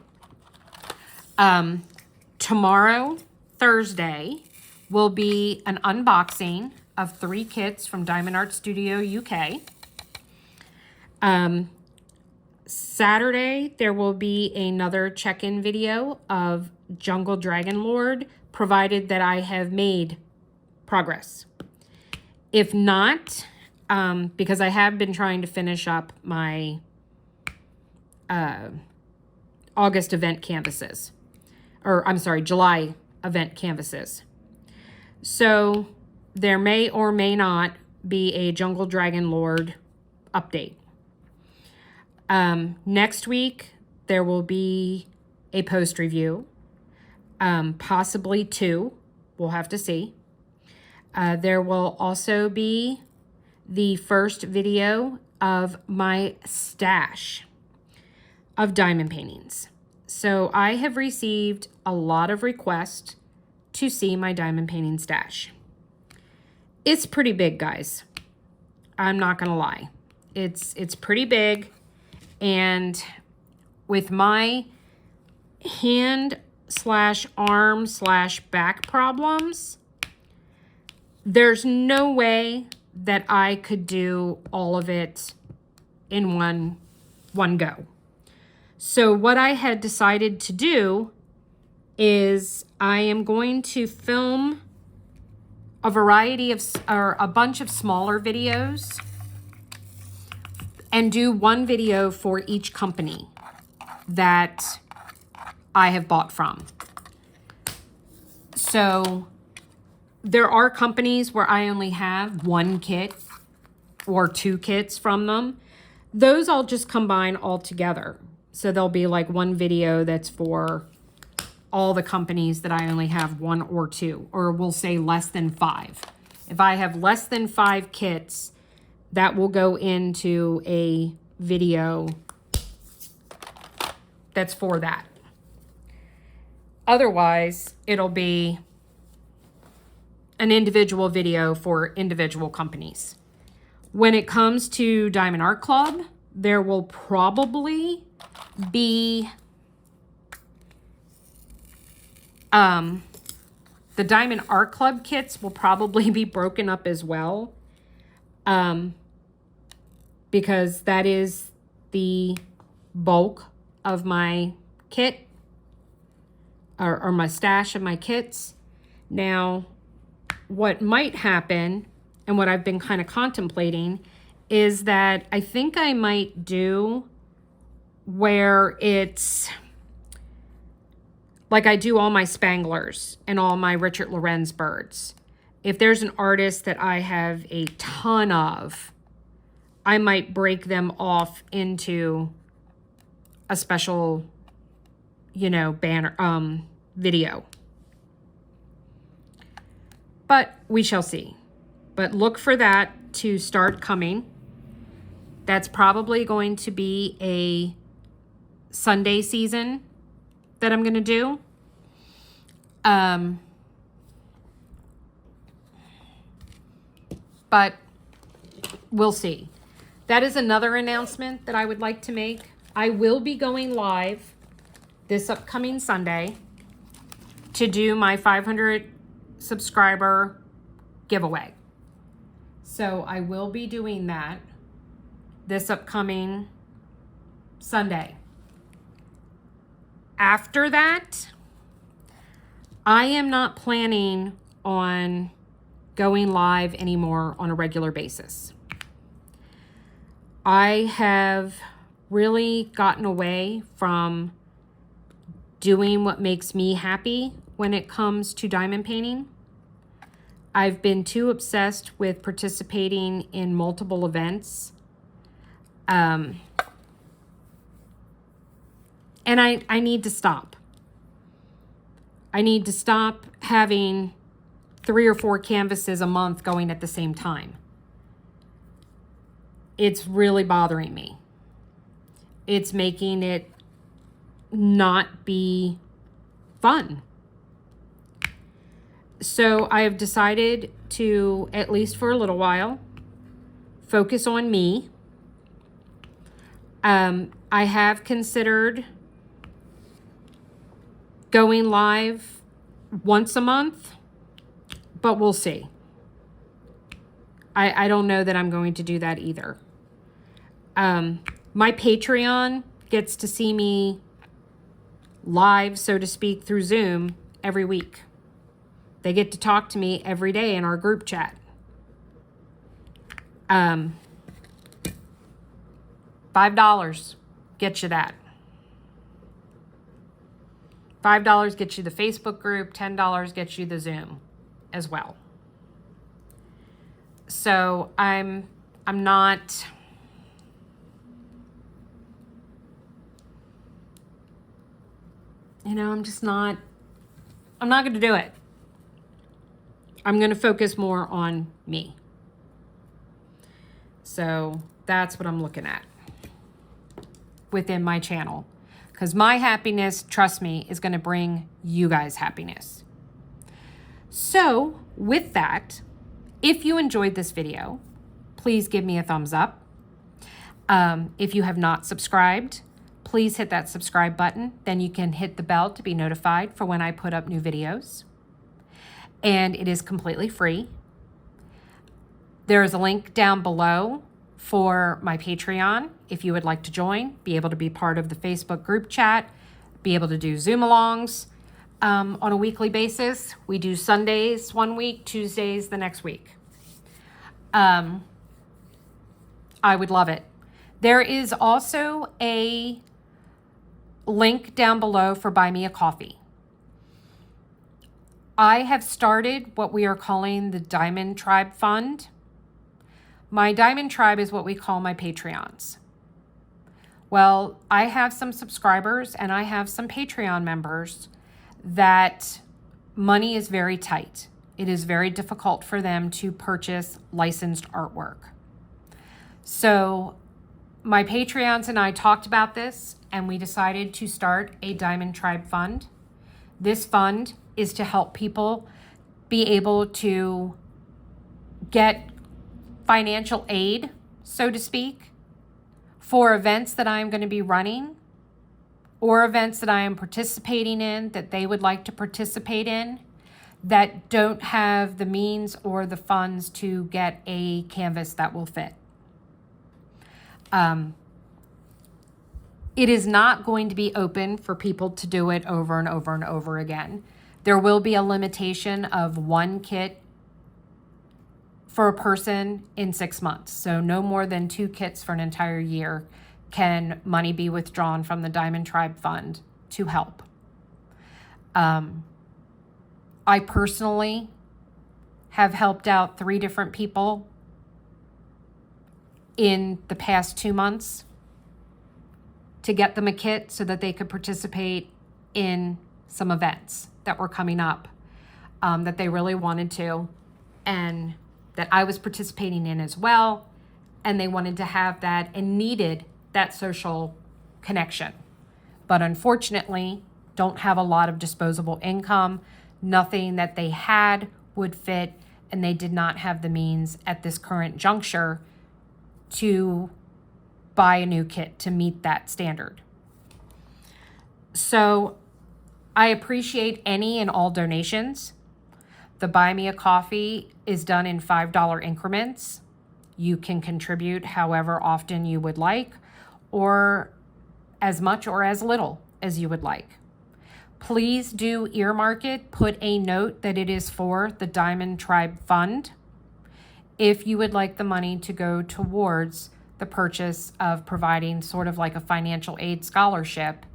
Tomorrow, Thursday, will be an unboxing of 3 kits from Diamond Art Studio UK. Saturday, there will be another check-in video of Jungle Dragon Lord, provided that I have made progress. If not, because I have been trying to finish up my August event canvases. Or, I'm sorry, July event canvases. So there may or may not be a Jungle Dragon Lord update. Next week, there will be a post review, possibly 2. We'll have to see. There will also be the first video of my stash of diamond paintings. So I have received a lot of requests to see my diamond painting stash. It's pretty big, guys. I'm not gonna lie. It's pretty big, and with my hand/arm/back problems, there's no way that I could do all of it in one go. So what I had decided to do is I am going to film a variety of, or a bunch of smaller videos, and do one video for each company that I have bought from. So there are companies where I only have 1 kit or 2 kits from them. Those I'll just combine all together. So there'll be like one video that's for all the companies that I only have 1 or 2, or we'll say less than 5. If I have less than 5 kits, that will go into a video that's for that. Otherwise, it'll be an individual video for individual companies. When it comes to Diamond Art Club, there will probably be the Diamond Art Club kits will probably be broken up as well, because that is the bulk of my kit, or my stash of my kits. Now, what might happen, and what I've been kind of contemplating, is that I think I might do where it's like I do all my Spanglers and all my Richard Lorenz birds. If there's an artist that I have a ton of, I might break them off into a special, you know, banner, video. But we shall see. But look for that to start coming. That's probably going to be a Sunday season that I'm going to do. But we'll see. That is another announcement that I would like to make. I will be going live this upcoming Sunday to do my 500 subscriber giveaway. So I will be doing that this upcoming Sunday. After that, I am not planning on going live anymore on a regular basis. I have really gotten away from doing what makes me happy when it comes to diamond painting. I've been too obsessed with participating in multiple events. And I need to stop. I need to stop having 3 or 4 canvases a month going at the same time. It's really bothering me. It's making it not be fun. So I have decided to, at least for a little while, focus on me. I have considered going live once a month, but we'll see. I don't know that I'm going to do that either. My Patreon gets to see me live, so to speak, through Zoom every week. They get to talk to me every day in our group chat. $5 gets you that. $5 gets you the Facebook group. $10 gets you the Zoom as well. So I'm not, I'm not going to do it. I'm going to focus more on me. So that's what I'm looking at within my channel. Because my happiness, trust me, is going to bring you guys happiness. So with that, if you enjoyed this video, please give me a thumbs up. If you have not subscribed, please hit that subscribe button. Then you can hit the bell to be notified for when I put up new videos. And it is completely free. There is a link down below for my Patreon if you would like to join, be able to be part of the Facebook group chat, be able to do Zoom alongs on a weekly basis. We do Sundays one week, Tuesdays the next week. I would love it. There is also a link down below for Buy Me a Coffee. I have started what we are calling the Diamond Tribe Fund. My Diamond Tribe is what we call my Patreons. Well, I have some subscribers and I have some Patreon members that money is very tight. It is very difficult for them to purchase licensed artwork. So my Patreons and I talked about this and we decided to start a Diamond Tribe Fund. This fund is to help people be able to get financial aid, so to speak, for events that I'm going to be running or events that I am participating in that they would like to participate in that don't have the means or the funds to get a canvas that will fit. It is not going to be open for people to do it over and over and over again. There will be a limitation of one kit for a person in 6 months. So no more than 2 kits for an entire year can money be withdrawn from the Diamond Tribe Fund to help. I personally have helped out 3 different people in the past 2 months to get them a kit so that they could participate in some events that were coming up that they really wanted to and that I was participating in as well. And they wanted to have that and needed that social connection. But unfortunately, don't have a lot of disposable income. Nothing that they had would fit, and they did not have the means at this current juncture to buy a new kit to meet that standard. So I appreciate any and all donations. The Buy Me a Coffee is done in $5 increments. You can contribute however often you would like, or as much or as little as you would like. Please do earmark it. Put a note that it is for the Diamond Tribe Fund if you would like the money to go towards the purchase of providing sort of like a financial aid scholarship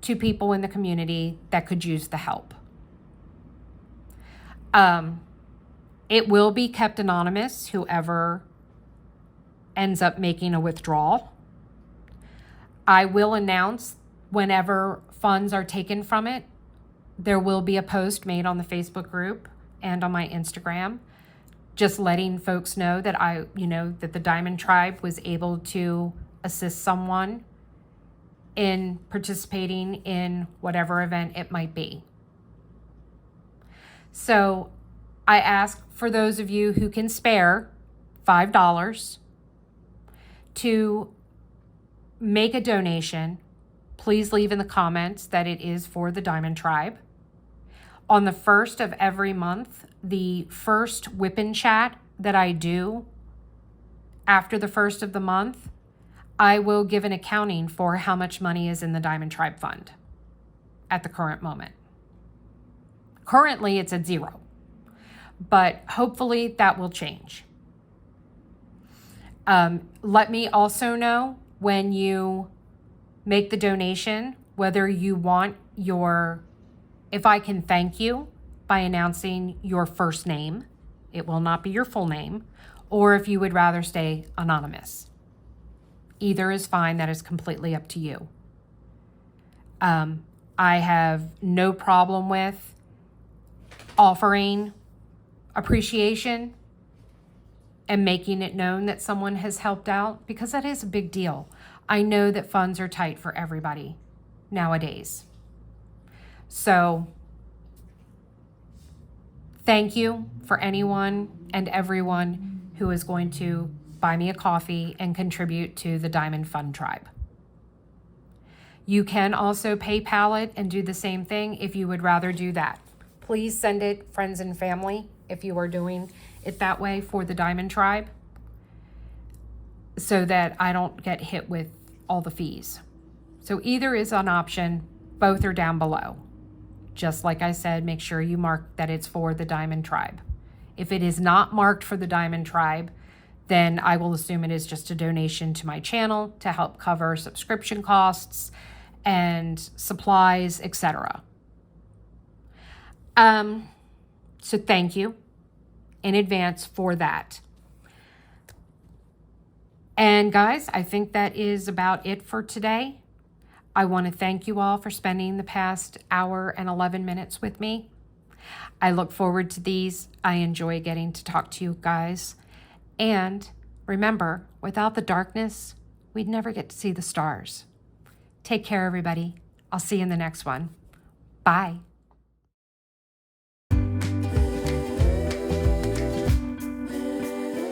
to people in the community that could use the help. It will be kept anonymous, whoever ends up making a withdrawal. I will announce whenever funds are taken from it. There will be a post made on the Facebook group and on my Instagram, just letting folks know that that the Diamond Tribe was able to assist someone in participating in whatever event it might be. So I ask for those of you who can spare $5 to make a donation. Please leave in the comments that it is for the Diamond Tribe. On the 1st of every month, the first WIP and chat that I do after the 1st of the month, I will give an accounting for how much money is in the Diamond Tribe Fund at the current moment. Currently, it's at 0, but hopefully that will change. Let me also know when you make the donation whether you want if I can thank you by announcing your first name. It will not be your full name, or if you would rather stay anonymous. Either is fine. That is completely up to you. I have no problem with offering appreciation and making it known that someone has helped out, because that is a big deal. I know that funds are tight for everybody nowadays. So thank you for anyone and everyone who is going to buy me a coffee and contribute to the Diamond Fund Tribe. You can also PayPal it and do the same thing if you would rather do that. Please send it friends and family if you are doing it that way for the Diamond Tribe, so that I don't get hit with all the fees. So either is an option. Both are down below. Just like I said, make sure you mark that it's for the Diamond Tribe. If it is not marked for the Diamond Tribe, then I will assume it is just a donation to my channel to help cover subscription costs and supplies, etc. So thank you in advance for that. And guys, I think that is about it for today. I want to thank you all for spending the past hour and 11 minutes with me. I look forward to these. I enjoy getting to talk to you guys. And remember, without the darkness, we'd never get to see the stars. Take care, everybody. I'll see you in the next one. Bye.